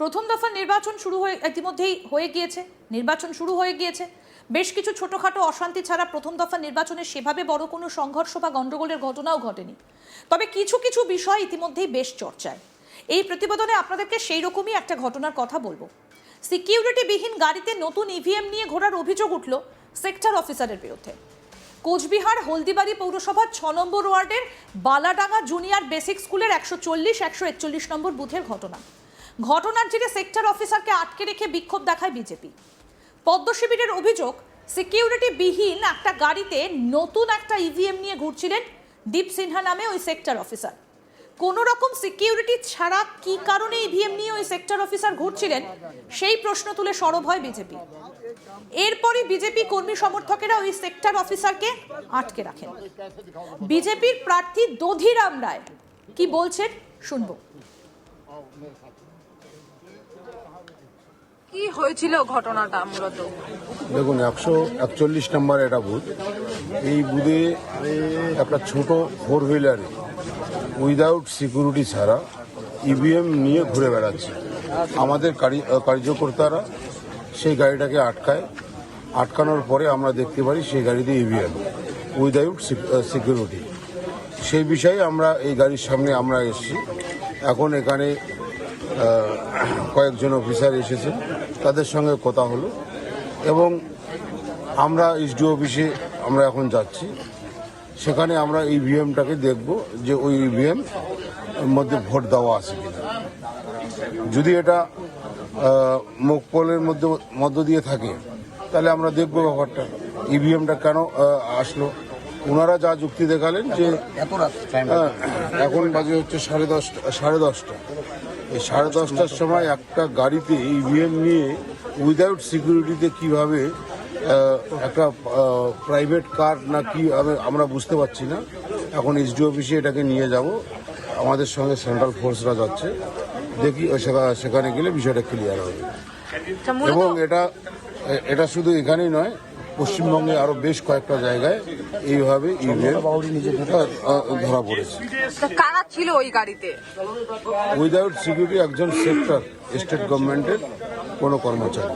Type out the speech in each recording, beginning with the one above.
প্রথম দফা নির্বাচন ইতিমধ্যেই হয়ে গিয়েছে, নির্বাচন শুরু হয়ে গিয়েছে। বেশ কিছু ছোটখাটো অশান্তি ছাড়া প্রথম দফা নির্বাচনে সেভাবে বড় কোনো সংঘর্ষ বা গন্ডগোলের ঘটনাও ঘটেনি। তবে কিছু কিছু বিষয় ইতিমধ্যেই বেশ চর্চায়। এই প্রতিবেদনে আপনাদেরকে সেই রকমই একটা ঘটনার কথা বলবো। সিকিউরিটিবিহীন গাড়িতে নতুন ইভিএম নিয়ে ঘোরার অভিযোগ উঠল সেক্টর অফিসারের বিরুদ্ধে। কোচবিহার হলদিবাড়ি পৌরসভার 6 নম্বর ওয়ার্ডের বালাডাঙ্গা জুনিয়র বেসিক স্কুলের 140-141 নম্বর বুথের ঘটনার জেরে সেক্টর অফিসারকে আটকে রেখে বিক্ষোভ দেখায় বিজেপি। পদ্ম শিবিরের অভিযোগ, সিকিউরিটিবিহীন একটা গাড়িতে নতুন একটা ইভিএম নিয়ে ঘুরছিলেন দীপ সিনহা নামে ওই সেক্টর অফিসার। কোনো রকম সিকিউরিটি ছাড়া কি কারণে ইভিএম নিয়ে ওই সেক্টর অফিসার ঘুরছিলেন সেই প্রশ্ন তুলে সরব হয় বিজেপি। এরপরই বিজেপি কর্মী সমর্থকেরা ওই সেক্টর অফিসারকে আটকে রাখেন। বিজেপির প্রার্থী দধিরাম রায় কি বলছেন শুনবো। কি হয়েছিল ঘটনাটা মূলত? দেখুন, 141 নম্বর একটা বুথ। এই বুথে একটা ছোট 4 হুইলারে উইদাউট সিকিউরিটি ছাড়া ইভিএম নিয়ে ঘুরে বেড়াচ্ছে। আমাদের কার্যকর্তারা সেই গাড়িটাকে আটকানোর পরে আমরা দেখতে পারি সেই গাড়িতে ইভিএম উইদাউট সিকিউরিটি। সেই বিষয়ে আমরা এই গাড়ির সামনে আমরা এসেছি। এখন এখানে কয়েকজন অফিসার এসেছেন, তাদের সঙ্গে কথা হলো এবং আমরা এসডিও অফিসে আমরা এখন যাচ্ছি। সেখানে আমরা ইভিএমটাকে দেখব যে ওই ইভিএম মধ্যে ভোট দেওয়া আছে কিনা। যদি এটা মোকপলের মধ্য দিয়ে থাকে তাহলে আমরা দেখব ব্যাপারটা ইভিএমটা কেন আসলো। ওনারা যা যুক্তি দেখালেন যে এখন বাজে হচ্ছে 10:30 এই 10:30টার সময় একটা গাড়িতে ইভিএম নিয়ে উইদাউট সিকিউরিটিতে কিভাবে একটা প্রাইভেট কার না কি আমরা বুঝতে পারছি না। এখন এসডি অফিসে এটাকে নিয়ে যাব, আমাদের সঙ্গে সেন্ট্রাল ফোর্সরা যাচ্ছে, দেখি সেখানে গেলে বিষয়টা ক্লিয়ার হবে। এবং এটা শুধু এখানেই নয়, পশ্চিমবঙ্গে আরো বেশ কয়েকটা জায়গায় এইভাবে ইভিএম ধরা পড়েছে। কারা ছিল ওই গাড়িতে? উইদাউট সিকিউরিটি একজন সেক্টর স্টেট গভর্নমেন্টের কোনো কর্মচারী।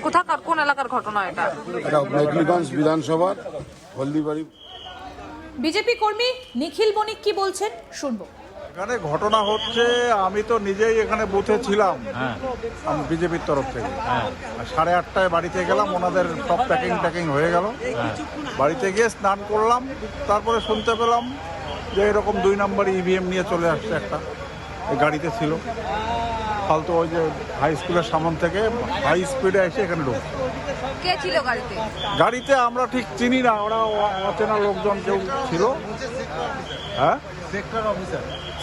কোথাকার কোন এলাকার ঘটনা এটা? এটা মেঘলিগঞ্জ বিধানসভার হলদিবাড়ি। বিজেপি কর্মী নিখিল বণিক কি বলছেন শুনবো। এখানে ঘটনা হচ্ছে, আমি তো নিজেই এখানে বুথে ছিলাম বিজেপির তরফ থেকে। 8:30টায় বাড়িতে গেলাম, ওনাদের সব প্যাকিং হয়ে গেল। বাড়িতে গিয়ে স্নান করলাম, তারপরে শুনতে পেলাম যে এরকম 2 নম্বর ইভিএম নিয়ে চলে আসছে একটা, এই গাড়িতে ছিল ফালতু। ওই যে হাই স্কুলের সামনে থেকে হাই স্পিডে এসে এখানে ঢুকছে। কে ছিল গাড়িতে? গাড়িতে আমরা ঠিক চিনি না, ওরা অচেনা লোকজন কেউ ছিল। হ্যাঁ,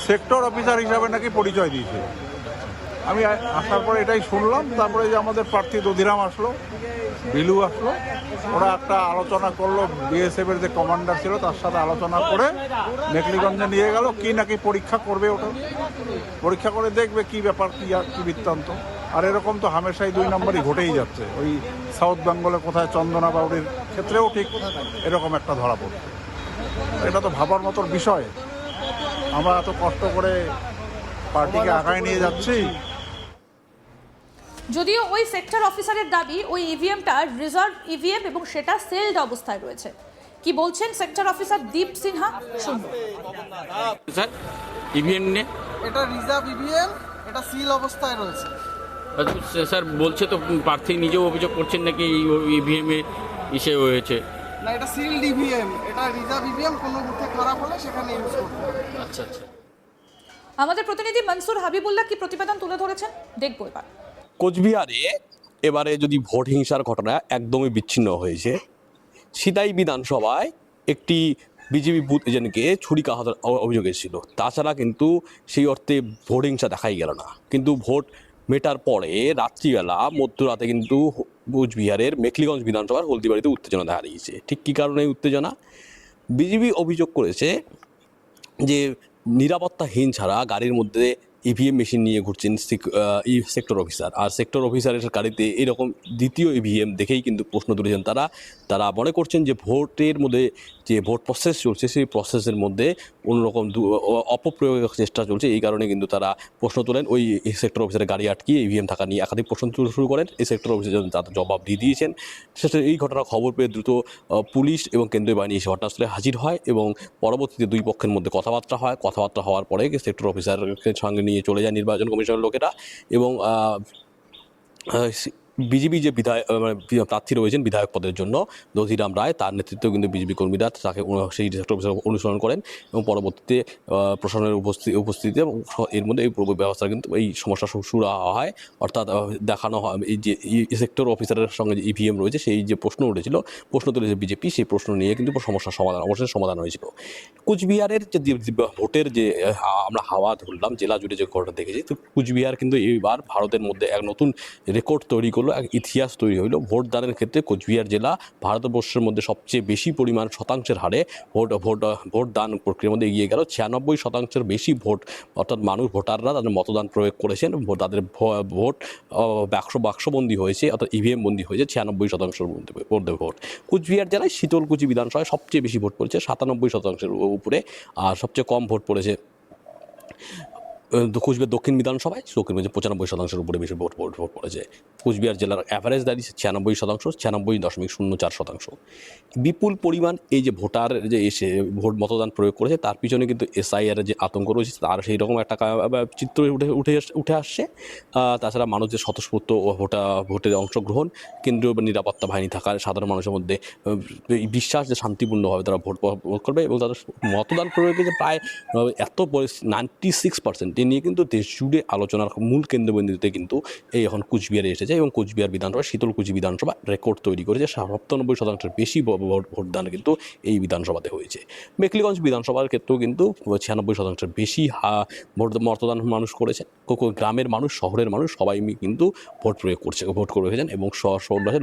সেক্টর অফিসার হিসাবে নাকি পরিচয় দিয়েছিল। আমি আসার পরে এটাই শুনলাম। তারপরে যে আমাদের প্রার্থী দধিরাম আসলো, বিলু আসলো, ওরা একটা আলোচনা করলো, বিএসএফ এর যে কমান্ডার ছিল তার সাথে আলোচনা করে মেঘলিগঞ্জে নিয়ে গেল। কি নাকি পরীক্ষা করবে, ওটা পরীক্ষা করে দেখবে কি ব্যাপার, কি বৃত্তান্ত। আর এরকম তো হামেশাই 2 নম্বরই ঘটেই যাচ্ছে। ওই সাউথ বেঙ্গলে কোথায় চন্দনা বাউরির ক্ষেত্রেও ঠিক এরকম একটা ধরা পড়ছে। এটা তো ভাবার মতোর বিষয়। আমরা এত কষ্ট করে পার্টিকে আগায় নিয়ে যাচ্ছি। যদিও ওই সেক্টর অফিসারের দাবি ওই ইভিএমটা রিজার্ভ ইভিএম এবং সেটা সেলড অবস্থায় রয়েছে। কি বলছেন সেক্টর অফিসার দীপ সিনহা শুনবো। স্যার, ইভিএম নিয়ে এটা রিজার্ভ ইভিএম, এটা সিল অবস্থায় রয়েছে। স্যার বলছে তো, প্রার্থী নিজেও অভিযোগ করছেন নাকি ইভিএম এ ইসে হয়েছে। না, এটা সিলড ইভিএম, এটা রিজার্ভ ইভিএম। কোনো বুথে খারাপ হলে সেখানে ইউজ করতে হবে। আচ্ছা আচ্ছা। আমাদের প্রতিনিধি মনসুর হাবিবুল্লাহ কি প্রতিবেদন তুলে ধরেছেন দেখবো এবার। কোচবিহারে এবারে যদি ভোট হিংসার ঘটনা একদমই বিচ্ছিন্ন হয়েছে। সিতাই বিধানসভায় একটি বিজেপি বুথ এজেন্টকে ছুরিকাঘাতের অভিযোগ এসেছিল। তাছাড়া কিন্তু সেই অর্থে ভোট হিংসা দেখাই গেল না। কিন্তু ভোট মেটার পরে রাত্রিবেলা মধ্যরাতে কিন্তু কোচবিহারের মেঘলিগঞ্জ বিধানসভার হলদিবাড়িতে উত্তেজনা দেখা দিয়েছে। ঠিক কী কারণে উত্তেজনা? বিজেপি অভিযোগ করেছে যে নিরাপত্তাহীন ছাড়া গাড়ির মধ্যে ইভিএম মেশিন নিয়ে ঘুরছেন সেক্টর অফিসার, আর সেক্টর অফিসারের গাড়িতে এরকম দ্বিতীয় ইভিএম দেখেই কিন্তু প্রশ্ন তুলেছেন তারা মনে করছেন যে ভোটের মধ্যে যে ভোট প্রসেস চলছে সেই প্রসেসের মধ্যে অন্যরকম অপপ্রয়োগের চেষ্টা চলছে। এই কারণে কিন্তু তারা প্রশ্ন তোলেন, ওই সেক্টর অফিসারের গাড়ি আটকিয়ে ইভিএম থাকা নিয়ে একাধিক প্রশ্ন তুলতে শুরু করেন। এই সেক্টর অফিসার তাদের জবাব দিয়ে দিয়েছেন। শেষে এই ঘটনার খবর পেয়ে দ্রুত পুলিশ এবং কেন্দ্রীয় বাহিনী এসে ঘটনাস্থলে হাজির হয় এবং পরবর্তীতে দুই পক্ষের মধ্যে কথাবার্তা হওয়ার পরে সেক্টর অফিসারের সঙ্গে নিয়ে চলে যায় নির্বাচন কমিশনের লোকেরা এবং বিজেপি যে প্রার্থী রয়েছেন বিধায়ক পদের জন্য দধিরাম রায়, তার নেতৃত্বেও কিন্তু বিজেপি কর্মীরা তাকে সেই সেক্টর অফিসার অনুসরণ করেন এবং পরবর্তীতে প্রশাসনের উপস্থিতিতে এবং এর মধ্যে এই পুরো ব্যবস্থা কিন্তু এই সমস্যা শুরু হয়। অর্থাৎ দেখানো হয় এই যে সেক্টর অফিসারের সঙ্গে যে ইভিএম রয়েছে সেই যে প্রশ্ন তুলেছে বিজেপি, সেই প্রশ্ন নিয়ে কিন্তু সমস্যার সমাধান হয়েছিল। কুচবিহারের যে ভোটের যে আমরা হাওয়া ধরলাম জেলা জুড়ে যে ঘটনা দেখেছি, তো কুচবিহার কিন্তু এইবার ভারতের মধ্যে এক নতুন রেকর্ড তৈরি করলো, এক ইতিহাস তৈরি হইলো। ভোটদানের ক্ষেত্রে কোচবিহার জেলা ভারতবর্ষের মধ্যে সবচেয়ে বেশি পরিমাণ শতাংশের হারে ভোটদান প্রক্রিয়ার মধ্যে এগিয়ে গেল। 96% বেশি ভোট, অর্থাৎ ভোটাররা তাদের মতদান প্রয়োগ করেছেন, তাদের ভোট বাক্সবন্দি হয়েছে, অর্থাৎ ইভিএম বন্দি হয়েছে 96% মধ্যে ভোট। কুচবিহার জেলায় শীতলকুচি বিধানসভায় সবচেয়ে বেশি ভোট পড়েছে 97%-এর উপরে, আর সবচেয়ে কম ভোট পড়েছে কুচবিহার দক্ষিণ বিধানসভায় 95%-এর উপরে বেশি ভোট পড়েছে। কুচবিহার জেলার অ্যাভারেজ দাঁড়িয়েছে 96%, 96.04%। বিপুল পরিমাণ এই যে ভোটার যে এসে মতদান প্রয়োগ করেছে তার পিছনে কিন্তু এসআইআর যে আতঙ্ক রয়েছে তার সেই রকম একটা চিত্র উঠে আসছে। তাছাড়া মানুষ যে স্বতঃস্ফূর্ত ভোটে অংশগ্রহণ, কেন্দ্রীয় নিরাপত্তা বাহিনী থাকার সাধারণ মানুষের মধ্যে বিশ্বাস যে শান্তিপূর্ণভাবে তারা ভোট করবে এবং তাদের মতদান প্রয়োগে যে প্রায় 96% এ নিয়ে কিন্তু দেশ জুড়ে আলোচনার মূল কেন্দ্রবিন্দুতে কিন্তু এই এখন কুচবিহারে এসেছে এবং কুচবিহার বিধানসভা শীতলকুচি বিধানসভা রেকর্ড তৈরি করেছে। 97%-এর বেশি ভোটদান কিন্তু এই বিধানসভাতে হয়েছে। মেখলিগঞ্জ বিধানসভার ক্ষেত্রেও কিন্তু 96%-এর বেশি মতদান মানুষ করেছেন। গ্রামের মানুষ, শহরের মানুষ সবাই কিন্তু ভোট করে রেখেছেন এবং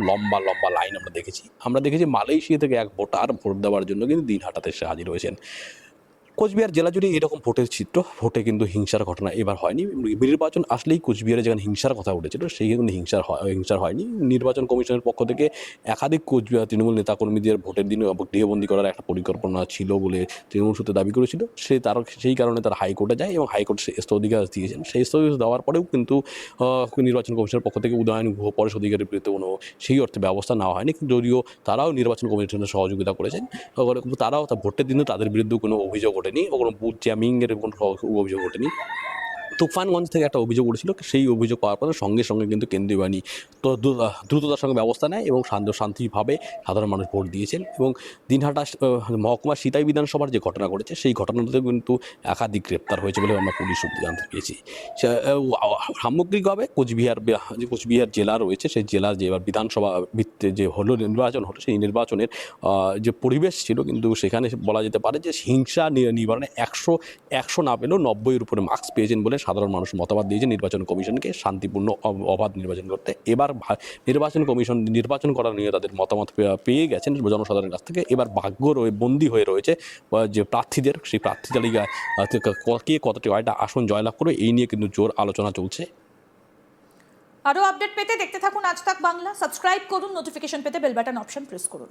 লম্বা লাইন আমরা দেখেছি মালয়েশিয়া থেকে এক ভোটার ভোট দেওয়ার জন্য কিন্তু দিনহাটাতে এসে হাজির হয়েছেন। কোচবিহার জেলা জুড়ে এরকম ভোটের চিত্র, ভোটে কিন্তু হিংসার ঘটনা এবার হয়নি। নির্বাচন আসলেই কোচবিহারে যেখানে হিংসার কথা উঠেছিল সেই কিন্তু হিংসার হয়নি। নির্বাচন কমিশনের পক্ষ থেকে একাধিক কোচবিহার তৃণমূল নেতাকর্মীদের ভোটের দিনে গৃহবন্দী করার একটা পরিকল্পনা ছিল বলে তৃণমূল সূত্রে দাবি করেছিল। সেই কারণে তারা হাইকোর্টে যায় এবং হাইকোর্ট স্থগিতাদেশ দিয়েছেন। সেই স্থগিতাদেশ দেওয়ার পরেও কিন্তু নির্বাচন কমিশনের পক্ষ থেকে উদয়ন গুহ পরে অধিকারের বিরুদ্ধে কোনো সেই অর্থে ব্যবস্থা নেওয়া হয়নি, যদিও তারাও নির্বাচন কমিশনের সহযোগিতা করেছেন। তারাও ভোটের দিনে তাদের বিরুদ্ধে কোনো অভিযোগ ওঠেনি, কোনো বুথ জ্যামিংয়ের কোনো অভিযোগ ওঠেনি। তুফানগঞ্জ থেকে একটা অভিযোগ উঠেছিল, সেই অভিযোগ পাওয়ার পরে সঙ্গে সঙ্গে কিন্তু কেন্দ্রীয় বাহিনী দ্রুততার সঙ্গে ব্যবস্থা নেয় এবং শান্তিভাবে সাধারণ মানুষ ভোট দিয়েছেন। এবং দিনহাটা মহকুমার সিতাই বিধানসভার যে ঘটনা ঘটেছে সেই ঘটনাতে কিন্তু একাধিক গ্রেপ্তার হয়েছে বলে আমরা পুলিশ সূত্রে জানতে পেরেছি। সামগ্রিকভাবে কোচবিহার জেলা রয়েছে, সেই জেলার যে এবার বিধানসভা ভিত্তিতে যে নির্বাচন হলো সেই নির্বাচনের যে পরিবেশ ছিল কিন্তু সেখানে বলা যেতে পারে যে হিংসা নিবারণে 100 না পেলেও 90-এর উপরে মার্কস পেয়েছেন বলে সাধারণ মানুষ মতামত দিয়েছে নির্বাচন কমিশনকে শান্তিপূর্ণ অবাধ নির্বাচন করতে। এবার নির্বাচন কমিশন নির্বাচন করা নিয়ে তাদের মতামত পেয়ে গেছেন জনসাধারণের কাছ থেকে। এবার ভাগ্য বন্দী হয়ে রয়েছে যে প্রার্থীদের, সেই প্রার্থী তালিকায় কে কতটি আসন জয়লাভ করে এই নিয়ে কিন্তু জোর আলোচনা চলছে। আরও আপডেট পেতে দেখতে থাকুন আজ তাক বাংলা। সাবস্ক্রাইব করুন, নোটিফিকেশন পেতে বেল বাটন অপশন প্রেস করুন।